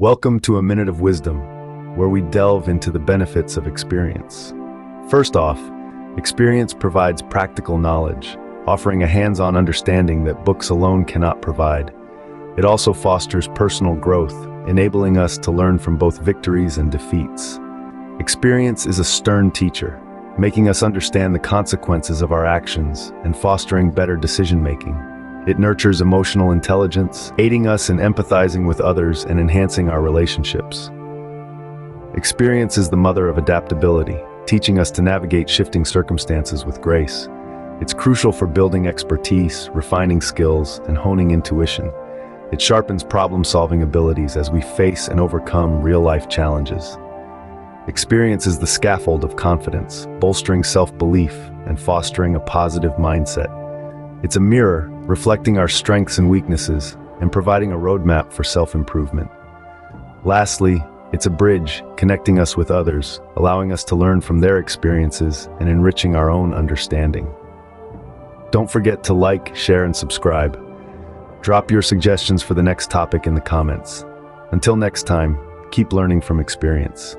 Welcome to A Minute of Wisdom, where we delve into the benefits of experience. First off, experience provides practical knowledge, offering a hands-on understanding that books alone cannot provide. It also fosters personal growth, enabling us to learn from both victories and defeats. Experience is a stern teacher, making us understand the consequences of our actions and fostering better decision-making. It nurtures emotional intelligence, aiding us in empathizing with others and enhancing our relationships. Experience is the mother of adaptability, teaching us to navigate shifting circumstances with grace. It's crucial for building expertise, refining skills, and honing intuition. It sharpens problem-solving abilities as we face and overcome real-life challenges. Experience is the scaffold of confidence, bolstering self-belief and fostering a positive mindset. It's a mirror, reflecting our strengths and weaknesses, and providing a roadmap for self-improvement. Lastly, it's a bridge, connecting us with others, allowing us to learn from their experiences and enriching our own understanding. Don't forget to like, share, and subscribe. Drop your suggestions for the next topic in the comments. Until next time, keep learning from experience.